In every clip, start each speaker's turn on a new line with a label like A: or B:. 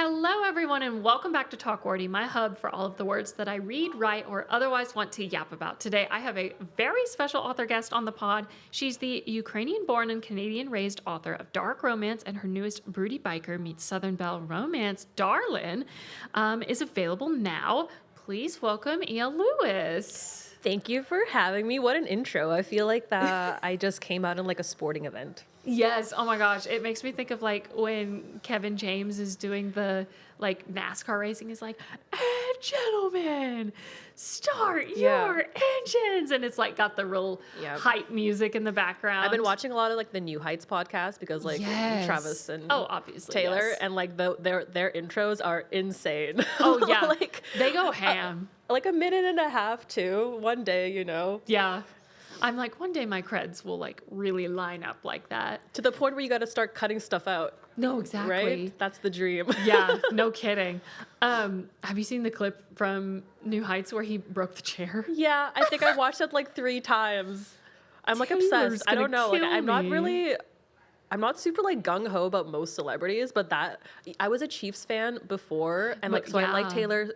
A: Hello, everyone, and welcome back to Talk Wordy, my hub for all of the words that I read, write, or otherwise want to yap about. Today, I have a very special author guest on the pod. She's the Ukrainian-born and Canadian-raised author of dark romance, and her newest Broody Biker meets Southern Belle romance, Darlin, is available now. Please welcome Ia Lewis.
B: Thank you for having me. What an intro. I feel like that I just came out in like a sporting event.
A: Yes. Oh my gosh. It makes me think of like when Kevin James is doing the like NASCAR racing. He's like, and gentlemen, start your engines. And it's like got the real hype music in the background.
B: I've been watching a lot of like the New Heights podcast because like Travis and
A: obviously
B: Taylor and like their intros are insane.
A: Oh yeah.
B: Like
A: they go ham.
B: Like a minute and a half too. One day, you know.
A: Yeah. I'm like, one day my creds will like really line up like that.
B: To the point where you got to start cutting stuff out.
A: No, exactly.
B: Right? That's the dream.
A: Yeah, no kidding. Have you seen the clip from New Heights where he broke the chair?
B: Yeah, I think I watched it like 3 times. I'm like obsessed. I don't know. Like I'm not super like gung ho about most celebrities, but that I was a Chiefs fan before, and like I like Taylor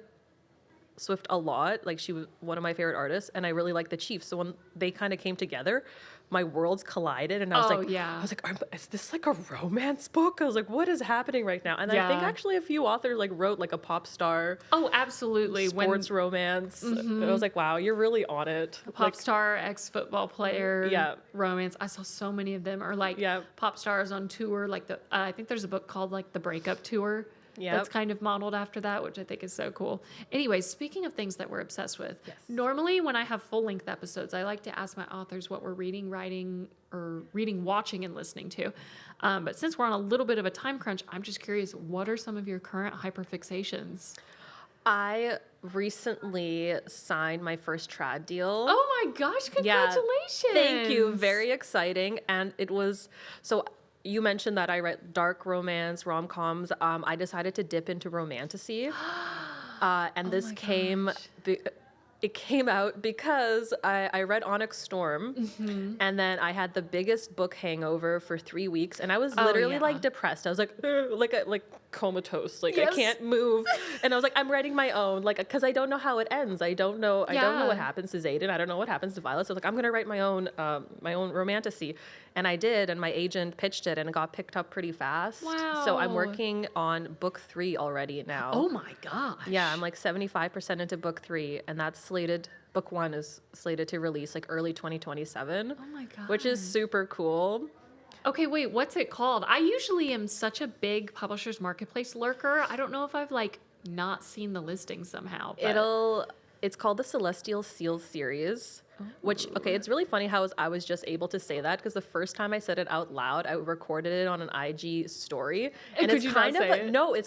B: Swift a lot. Like she was one of my favorite artists, and I really like the Chiefs. So when they kind of came together, my worlds collided, and I was like, is this like a romance book? I was like, what is happening right now? And I think actually a few authors like wrote like a pop star.
A: Oh, absolutely.
B: Sports romance. I was like, wow, you're really on it.
A: A pop star, ex-football player, romance. I saw so many of them, or like pop stars on tour. Like I think there's a book called like The Breakup Tour. That's kind of modeled after that, which I think is so cool. Anyways, speaking of things that we're obsessed with, normally when I have full-length episodes, I like to ask my authors what we're reading, writing, or reading, watching, and listening to. But since we're on a little bit of a time crunch, I'm just curious, what are some of your current hyperfixations?
B: I recently signed my first trad deal.
A: Oh my gosh, congratulations!
B: Yeah, thank you. Very exciting. And it was, so you mentioned that I read dark romance, rom-coms. I decided to dip into romantasy. And this it came out because I read Onyx Storm, and then I had the biggest book hangover for 3 weeks, and I was literally like depressed. I was like comatose, like I can't move, and I was like, I'm writing my own, like, because I don't know how it ends. I don't know what happens to Zayden. I don't know what happens to Violet. So I was like, I'm gonna write my own romantasy, and I did, and my agent pitched it, and it got picked up pretty fast.
A: Wow!
B: So I'm working on book 3 already now.
A: Oh my gosh!
B: Yeah, I'm like 75% into book 3, and that's book 1 is slated to release like early 2027.
A: Oh my god.
B: Which is super cool.
A: Okay, wait, what's it called? I usually am such a big Publishers Marketplace lurker. I don't know if I've like not seen the listing somehow. But
B: It's called the Celestial Seal series. Which, okay, it's really funny how I was just able to say that because the first time I said it out loud, I recorded it on an IG story. And it's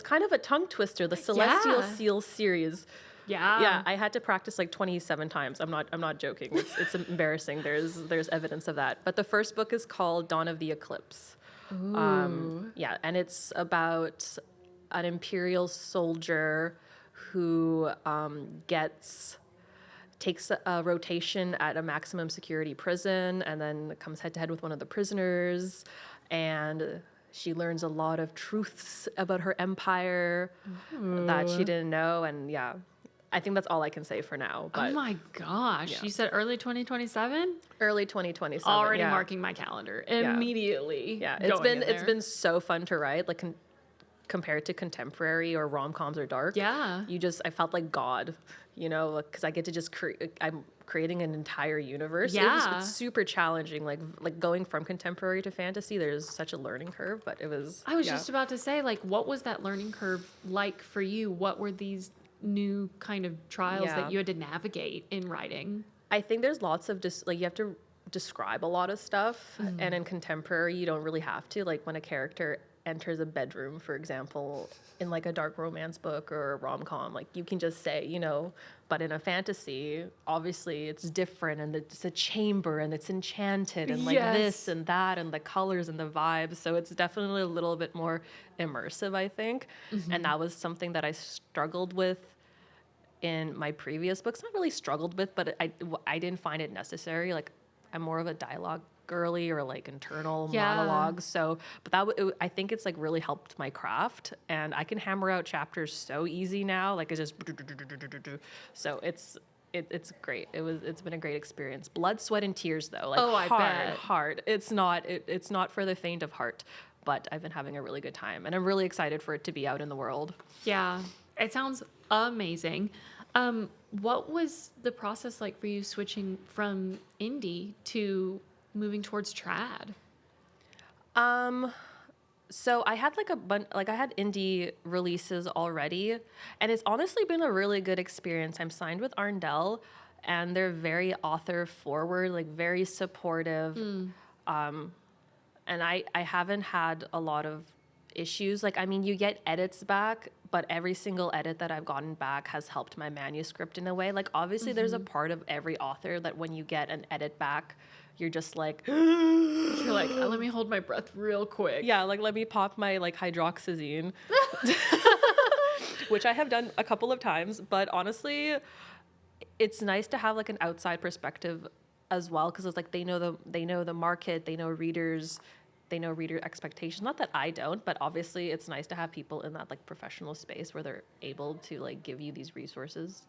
B: kind of a tongue twister, the Celestial Seal series. Yeah, I had to practice like 27 times. I'm not joking. It's embarrassing. There's evidence of that. But the first book is called Dawn of the Eclipse.
A: Ooh.
B: And it's about an Imperial soldier who takes a rotation at a maximum security prison, and then comes head to head with one of the prisoners, and she learns a lot of truths about her empire that she didn't know, and I think that's all I can say for now. But,
A: oh my gosh. You said early 2027?
B: Early 2027.
A: Already marking my calendar immediately.
B: Yeah, it's been so fun to write, like compared to contemporary or rom-coms or dark.
A: Yeah.
B: I felt like God, you know, because I get to just I'm creating an entire universe.
A: Yeah.
B: It's super challenging, like going from contemporary to fantasy. There's such a learning curve, but it was.
A: I was just about to say, like, what was that learning curve like for you? What were these new kind of trials that you had to navigate in writing?
B: I think there's lots of you have to describe a lot of stuff, and in contemporary you don't really have to. Like when a character enters a bedroom, for example, in like a dark romance book or a rom-com, like you can just say, you know, but in a fantasy, obviously it's different, and it's a chamber and it's enchanted and like this and that and the colors and the vibes. So it's definitely a little bit more immersive, I think. And that was something that I struggled with in my previous books. Not really struggled with, but I didn't find it necessary. Like I'm more of a dialogue girly or like internal monologues. So, but I think it's like really helped my craft, and I can hammer out chapters so easy now. Like it's just, so it's great. It's been a great experience. Blood, sweat, and tears though. Like hard. It's not for the faint of heart, but I've been having a really good time, and I'm really excited for it to be out in the world.
A: Yeah, it sounds amazing. What was the process like for you switching from indie to moving towards trad?
B: So I had I had indie releases already, and it's honestly been a really good experience. I'm signed with Arndell, and they're very author forward, like very supportive. And I haven't had a lot of issues. Like, I mean, you get edits back, but every single edit that I've gotten back has helped my manuscript in a way. Like, obviously, there's a part of every author that when you get an edit back, you're just like,
A: you're like, let me hold my breath real quick.
B: Yeah, like, let me pop my, like, hydroxyzine, which I have done a couple of times. But honestly, it's nice to have, like, an outside perspective as well, because it's like they know the market, they know readers, they know reader expectations. Not that I don't, but obviously it's nice to have people in that like professional space where they're able to like give you these resources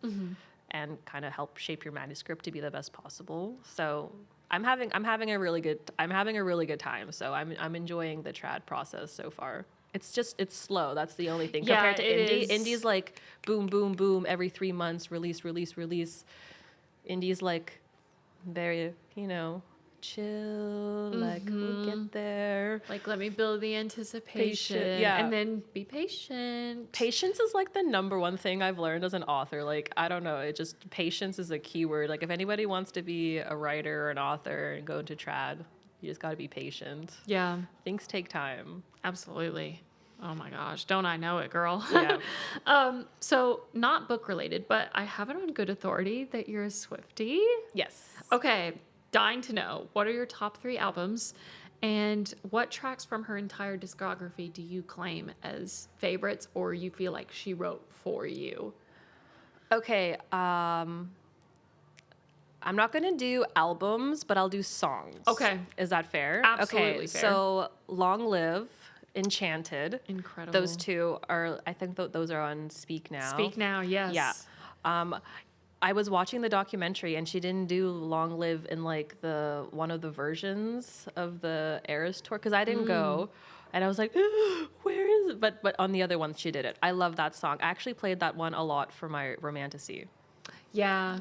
B: and kind of help shape your manuscript to be the best possible. So I'm having a really good time. So I'm enjoying the trad process so far. It's slow. That's the only thing compared to indie. Indie's like boom, boom, boom every 3 months, release. Indie's like very, chill, like we'll get there.
A: Like, let me build the anticipation. And then be patient.
B: Patience is like the number one thing I've learned as an author. Like, I don't know, patience is a key word. Like, if anybody wants to be a writer or an author and go into trad, you just got to be patient.
A: Yeah.
B: Things take time.
A: Absolutely. Oh my gosh, don't I know it, girl?
B: Yeah.
A: So not book related, but I have it on good authority that you're a Swiftie.
B: Yes.
A: Okay. Dying to know, what are your top 3 albums, and what tracks from her entire discography do you claim as favorites, or you feel like she wrote for you?
B: Okay, I'm not gonna do albums, but I'll do songs.
A: Okay.
B: Is that fair?
A: Absolutely fair.
B: So Long Live, Enchanted.
A: Incredible.
B: Those two are, I think those are on Speak Now.
A: Speak Now, yes.
B: Yeah. I was watching the documentary, and she didn't do Long Live in like one of the versions of the Eras tour, because I didn't go, and I was like, where is it? But on the other ones she did it. I love that song. I actually played that one a lot for my Romantasy.
A: Yeah.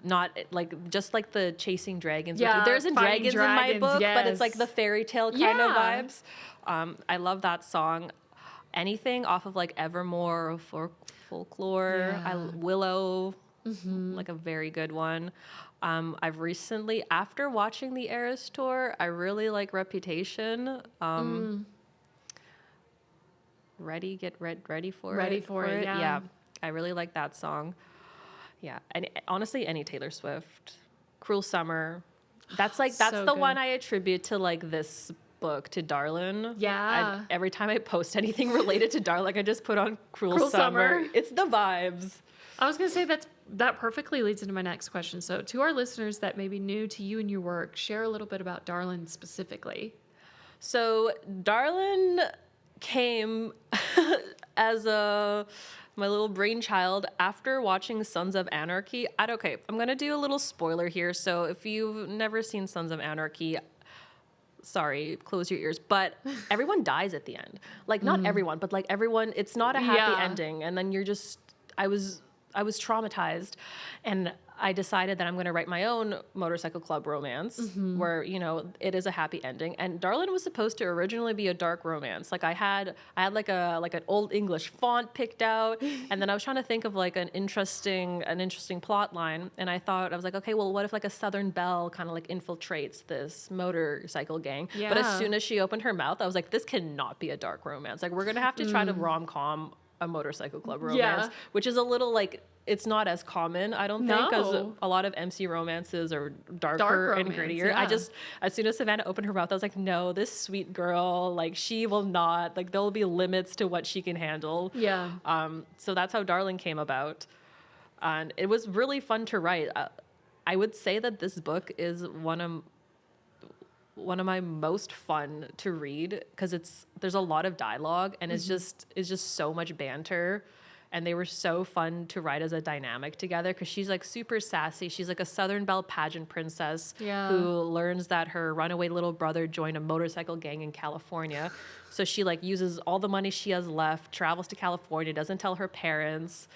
B: Not like just like the chasing dragons.
A: Yeah,
B: There isn't dragons in my book, but it's like the fairy tale kind of vibes. I love that song. Anything off of like Evermore or Folklore, Willow. Like a very good one. I've recently, after watching the Eras tour, I really like Reputation. Get ready for it. Yeah, I really like that song. Yeah, and honestly, any Taylor Swift, Cruel Summer. That's so the one I attribute to like this book, to Darlin.
A: Yeah.
B: Every time I post anything related to Darlin, I just put on Cruel Summer. It's the vibes.
A: I was going to say that perfectly leads into my next question. So to our listeners that may be new to you and your work, share a little bit about Darlin specifically. So
B: Darlin came as my little brainchild after watching Sons of Anarchy. I'm going to do a little spoiler here. So if you've never seen Sons of Anarchy, sorry, close your ears, but everyone dies at the end. Like, not everyone, but like everyone, it's not a happy ending. And then I was traumatized, and I decided that I'm going to write my own motorcycle club romance where, it is a happy ending. And Darlin was supposed to originally be a dark romance. Like I had like an old English font picked out, and then I was trying to think of like an interesting plot line. And I was like, okay, well, what if like a Southern belle kind of like infiltrates this motorcycle gang?
A: Yeah.
B: But as soon as she opened her mouth, I was like, this cannot be a dark romance. Like, we're going to have to try to rom-com a motorcycle club romance, which is a little like, it's not as common, I don't think, because a lot of MC romances are darker and grittier.
A: Yeah.
B: As soon as Savannah opened her mouth, I was like, no, this sweet girl, like, she will not, like, there'll be limits to what she can handle.
A: Yeah.
B: So that's how Darling came about. And it was really fun to write. I would say that this book is one one of my most fun to read because there's a lot of dialogue and it's just so much banter. And they were so fun to write as a dynamic together because she's like super sassy. She's like a Southern Belle pageant princess who learns that her runaway little brother joined a motorcycle gang in California. So she like uses all the money she has left, travels to California, doesn't tell her parents.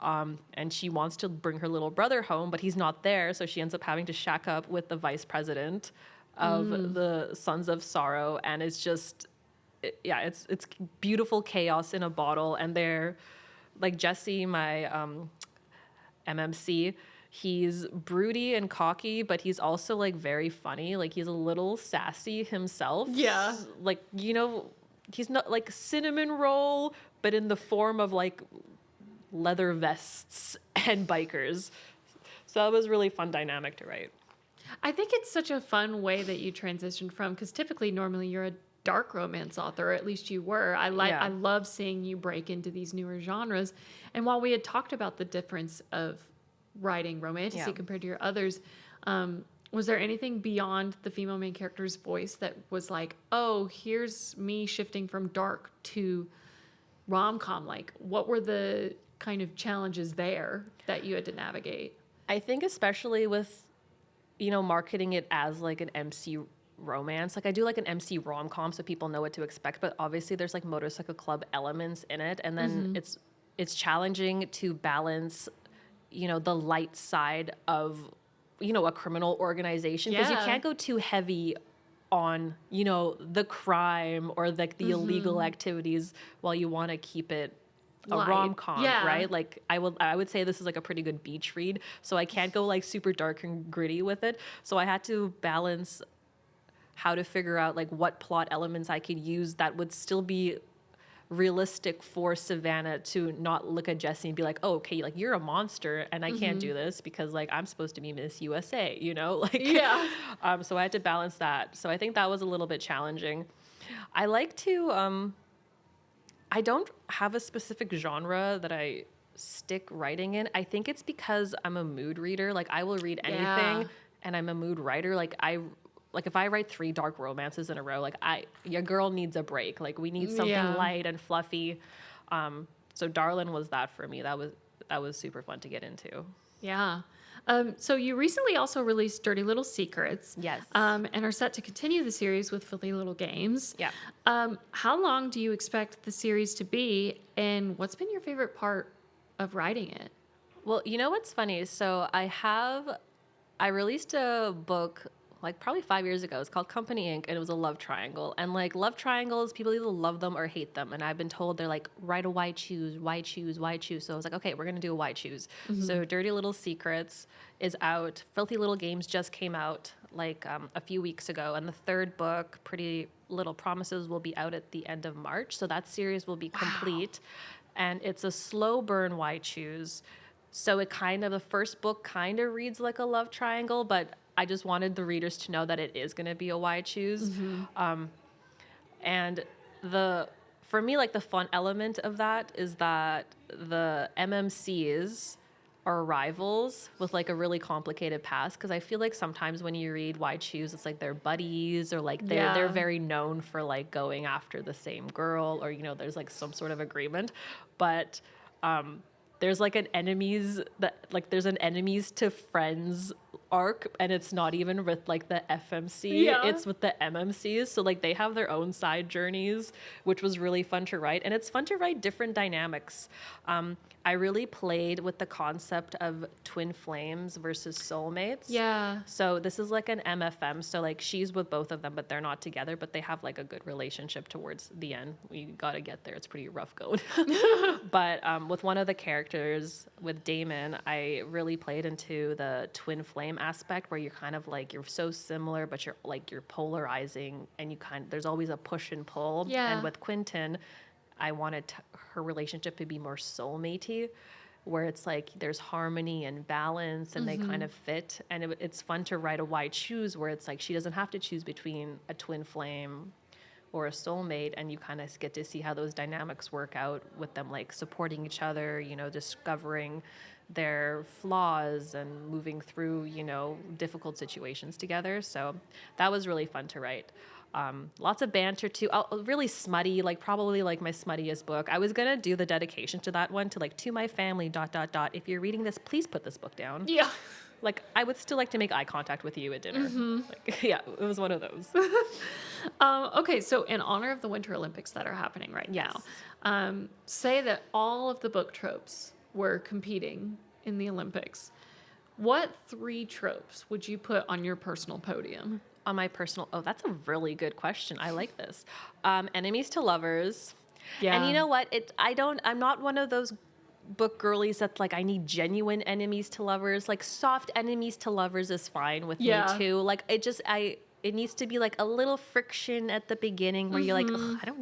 B: And she wants to bring her little brother home, but he's not there. So she ends up having to shack up with the vice president of the Sons of Sorrow. And it's just, it's beautiful chaos in a bottle. And they're like Jesse, my MMC, he's broody and cocky, but he's also like very funny. Like he's a little sassy himself.
A: Yeah.
B: Like, you know, he's not like cinnamon roll, but in the form of like leather vests and bikers. So that was really fun dynamic to write.
A: I think it's such a fun way that you transitioned from, because typically normally you're a dark romance author, or at least you were. I love seeing you break into these newer genres. And while we had talked about the difference of writing romantasy compared to your others, was there anything beyond the female main character's voice that was like, oh, here's me shifting from dark to rom-com? Like, what were the kind of challenges there that you had to navigate?
B: I think especially with, you know, marketing it as like an MC romance. Like I do like an MC rom-com so people know what to expect, but obviously there's like motorcycle club elements in it. And then it's challenging to balance, you know, the light side of, you know, a criminal organization, because you can't go too heavy on, you know, the crime or like the illegal activities while you want to keep it a rom-com, right? Like I would say this is like a pretty good beach read, so I can't go like super dark and gritty with it. So I had to balance how to figure out like what plot elements I could use that would still be realistic for Savannah to not look at Jesse and be like, oh, okay, like you're a monster and I can't do this because like I'm supposed to be Miss USA, you know? Like so I had to balance that. So I think that was a little bit challenging. I like to I don't have a specific genre that I stick writing in. I think it's because I'm a mood reader. Like I will read anything and I'm a mood writer. Like if I write 3 dark romances in a row, like your girl needs a break. Like we need something light and fluffy. So Darlin was that for me. That was super fun to get into.
A: Yeah. So you recently also released Dirty Little Secrets.
B: Yes.
A: And are set to continue the series with Filthy Little Games.
B: Yeah.
A: How long do you expect the series to be, and what's been your favorite part of writing it?
B: Well, you know what's funny? So I released a book like probably 5 years ago. It's called Company Inc. and it was a love triangle. And like love triangles, people either love them or hate them. And I've been told they're like, write a why choose, why choose, why choose. So I was like, okay, we're going to do a why choose. So Dirty Little Secrets is out. Filthy Little Games just came out like a few weeks ago. And the 3rd book, Pretty Little Promises, will be out at the end of March. So that series will be complete. And it's a slow burn why choose. So the 1st book kind of reads like a love triangle, but I just wanted the readers to know that it is going to be a why choose. And for me, like the fun element of that is that the MMCs are rivals with like a really complicated past. Cause I feel like sometimes when you read why choose, it's like they're buddies or like they're very known for like going after the same girl, or, you know, there's like some sort of agreement, but, there's like an enemies to friends arc, and it's not even with like the FMC, it's with the MMCs. So like they have their own side journeys, which was really fun to write. And it's fun to write different dynamics. I really played with the concept of twin flames versus soulmates.
A: Yeah.
B: So this is like an MFM. So like she's with both of them, but they're not together, but they have like a good relationship towards the end. We got to get there. It's pretty rough going. But with one of the characters, with Damon, I really played into the twin flame aspect where you're kind of like, you're so similar, but you're polarizing, and there's always a push and pull.
A: Yeah.
B: And with Quentin, I wanted her relationship to be more soulmatey, where it's like there's harmony and balance and they kind of fit. And it's fun to write a why choose where it's like she doesn't have to choose between a twin flame or a soulmate, and you kind of get to see how those dynamics work out with them, like supporting each other, you know, discovering their flaws and moving through, you know, difficult situations together. So that was really fun to write. Lots of banter too. Really smutty, like probably like my smuttiest book. I was gonna do the dedication to that one to like, to my family, ... If you're reading this, please put this book down.
A: Yeah.
B: Like, I would still like to make eye contact with you at dinner. Like, yeah, it was one of those.
A: Okay, so in honor of the Winter Olympics that are happening right now, say that all of the book tropes were competing in the Olympics. What 3 tropes would you put on your personal podium?
B: On my personal, that's a really good question. I like this. Enemies to lovers. Yeah. And you know what? I'm not one of those book girlies that like, I need genuine enemies to lovers. Like, soft enemies to lovers is fine with me too. Like, it needs to be like a little friction at the beginning where you're like, I don't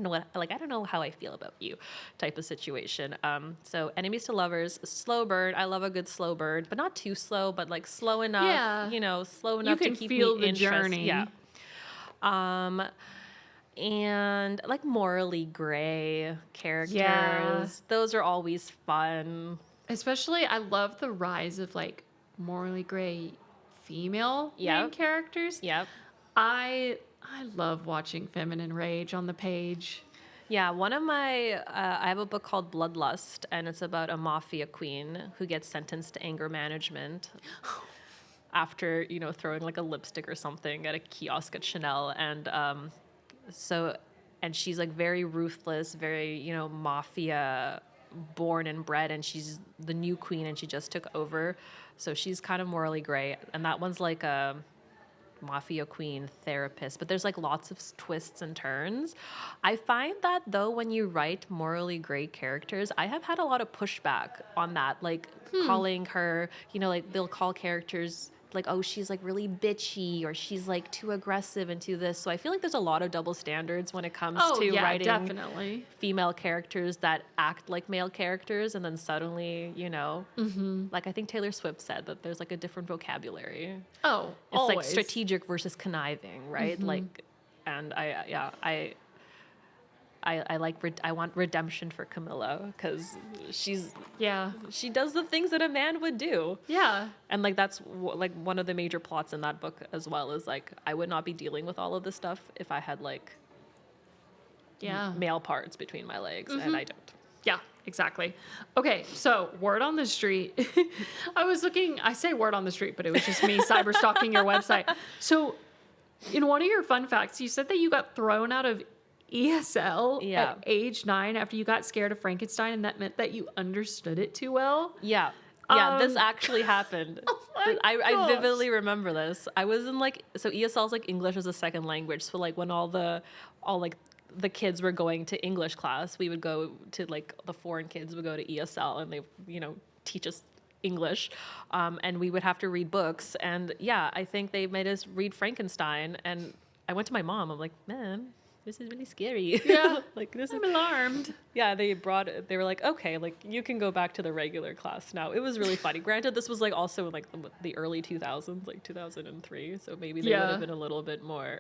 B: know how I feel about you type of situation. So enemies to lovers, slow burn. I love a good slow burn, but not too slow, but like slow enough, you know, slow enough to keep me interested. Journey. Yeah. And like morally gray characters. Yeah. Those are always fun.
A: Especially, I love the rise of like morally gray female main characters.
B: Yep.
A: I love watching feminine rage on the page.
B: Yeah, one of my, I have a book called Bloodlust, and it's about a mafia queen who gets sentenced to anger management after, you know, throwing like a lipstick or something at a kiosk at Chanel. And and she's like very ruthless, very, you know, mafia born and bred, and she's the new queen and she just took over. So she's kind of morally gray. And that one's like a mafia queen therapist, but there's like lots of twists and turns. I find that though, when you write morally gray characters, I have had a lot of pushback on that, like calling her, you know, like they'll call characters like, oh, she's like really bitchy, or she's like too aggressive and too this. So I feel like there's a lot of double standards when it comes to writing female characters that act like male characters, and then suddenly, you know, like I think Taylor Swift said that there's like a different vocabulary.
A: Oh,
B: it's
A: always.
B: Like strategic versus conniving, right? Like, and I want redemption for Camilla, because she does the things that a man would do. Yeah. And like that's like one of the major plots in that book as well, is like I would not be dealing with all of this stuff if I had like male parts between my legs, and I don't.
A: Yeah, exactly. Okay, so word on the street. I say word on the street, but it was just me cyber stalking your website. So in one of your fun facts, you said that you got thrown out of ESL at age 9 after you got scared of Frankenstein, and that meant that you understood it too well.
B: Yeah, this actually happened. I vividly remember this. I was in like, so ESL is like English as a second language. So like when all the kids were going to English class, we would go to like the foreign kids would go to ESL, and they, you know, teach us English, and we would have to read books. And I think they made us read Frankenstein, and I went to my mom. I'm like, man, this is really scary. Yeah. Like I'm
A: alarmed.
B: Yeah, they were like, okay, like you can go back to the regular class now. It was really funny. Granted, this was like also in like the early 2000s, like 2003. So maybe they would have been a little bit more.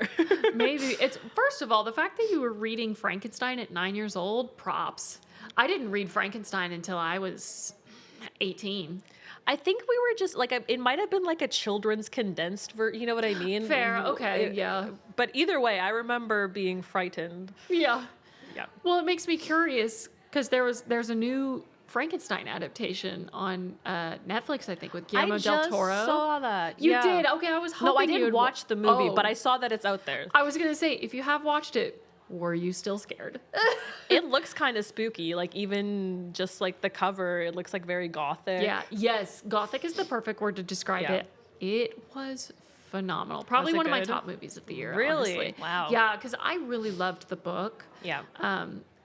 A: Maybe it's, first of all, the fact that you were reading Frankenstein at 9 years old, props. I didn't read Frankenstein until I was 18.
B: I think we were just like, it might have been like a children's condensed you know what I mean?
A: Fair, okay, yeah.
B: But either way, I remember being frightened.
A: Yeah. Yeah. Well, it makes me curious, because there's a new Frankenstein adaptation on Netflix, I think, with Guillermo del Toro.
B: I just saw that.
A: You did? Okay, I was hoping
B: No, I didn't watch the movie, but I saw that it's out there.
A: I was going to say, if you have watched it, were you still scared?
B: It looks kind of spooky. Like even just like the cover, it looks like very gothic.
A: Yeah. Yes. Gothic is the perfect word to describe it. It was phenomenal. Probably one of my top movies of the year.
B: Really?
A: Honestly.
B: Wow.
A: Yeah. Because I really loved the book.
B: Yeah.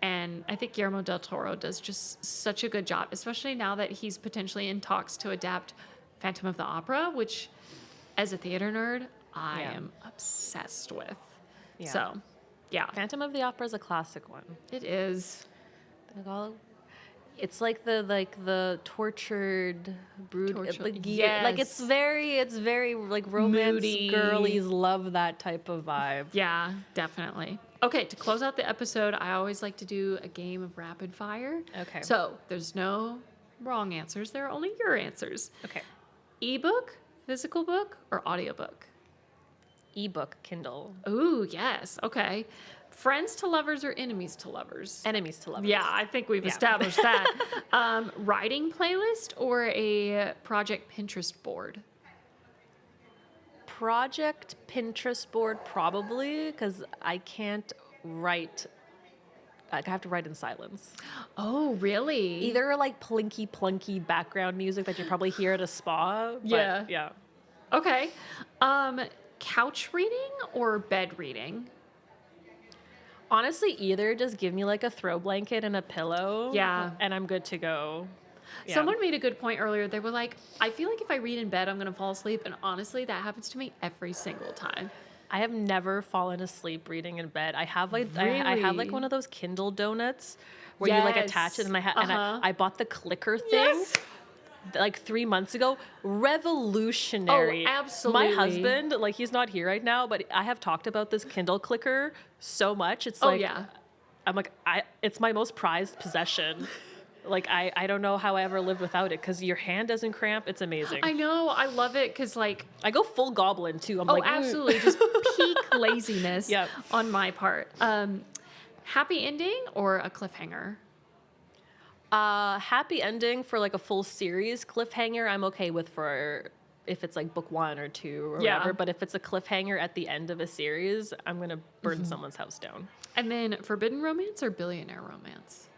A: And I think Guillermo del Toro does just such a good job, especially now that he's potentially in talks to adapt Phantom of the Opera, which as a theater nerd, I am obsessed with. Yeah. So. Yeah.
B: Phantom of the Opera is a classic one.
A: It is.
B: It's like the tortured brood.
A: Yes.
B: Like it's very like romance. Moody. Girlies love that type of vibe.
A: Yeah, definitely. Okay, to close out the episode, I always like to do a game of rapid fire.
B: Okay.
A: So there's no wrong answers. There are only your answers.
B: Okay.
A: Ebook, physical book, or audiobook?
B: Ebook, Kindle.
A: Ooh, yes. Okay. Friends to lovers or enemies to lovers?
B: Enemies to lovers.
A: Yeah, I think we've established that. Writing playlist or a project Pinterest board?
B: Project Pinterest board, probably, because I can't write. I have to write in silence.
A: Oh, really?
B: Either like plinky plunky background music that you probably hear at a spa. But yeah.
A: Okay. Couch reading or bed reading?
B: Honestly, either just give me like a throw blanket and a pillow.
A: Yeah.
B: And I'm good to go. Yeah.
A: Someone made a good point earlier. They were like, I feel like if I read in bed, I'm going to fall asleep. And honestly, that happens to me every single time.
B: I have never fallen asleep reading in bed. I have like
A: Really?
B: I have like one of those Kindle donuts where you like attach it, and I bought the clicker thing.
A: Yes.
B: Like 3 months ago. Revolutionary.
A: Oh, absolutely.
B: My husband, like, he's not here right now, but I have talked about this Kindle clicker so much. It's I'm like, it's my most prized possession. Like, I don't know how I ever lived without it, because your hand doesn't cramp. It's amazing.
A: I know. I love it because, like...
B: I go full goblin, too. I'm like...
A: absolutely. Just peak laziness on my part. Happy ending or a cliffhanger?
B: Happy ending for, like, a full series. Cliffhanger, I'm okay with for if it's, like, book 1 or 2 or whatever. But if it's a cliffhanger at the end of a series, I'm going to burn someone's house down.
A: And then forbidden romance or billionaire romance?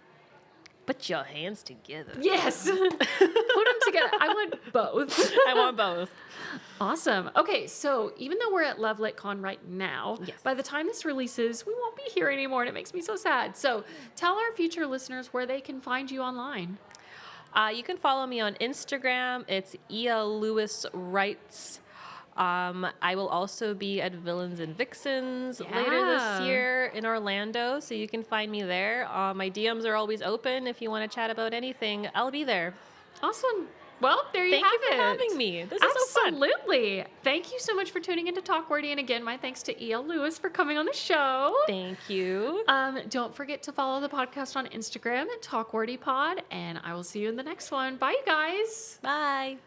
B: Put your hands together.
A: Yes. Put them together. I want both.
B: I want both.
A: Awesome. Okay, so even though we're at Love Lit Con right now, by the time this releases, we won't be here anymore, and it makes me so sad. So tell our future listeners where they can find you online.
B: You can follow me on Instagram. It's E.L. Lewis Writes. I will also be at Villains and Vixens later this year in Orlando, so you can find me there. My DMs are always open. If you want to chat about anything, I'll be there.
A: Awesome. Well, there you have it.
B: Thank you for having me. This is so fun.
A: Absolutely. Thank you so much for tuning into Talk Wordy. And again, my thanks to E.L. Lewis for coming on the show.
B: Thank you.
A: Don't forget to follow the podcast on Instagram at Talk Wordy Pod, and I will see you in the next one. Bye, you guys.
B: Bye.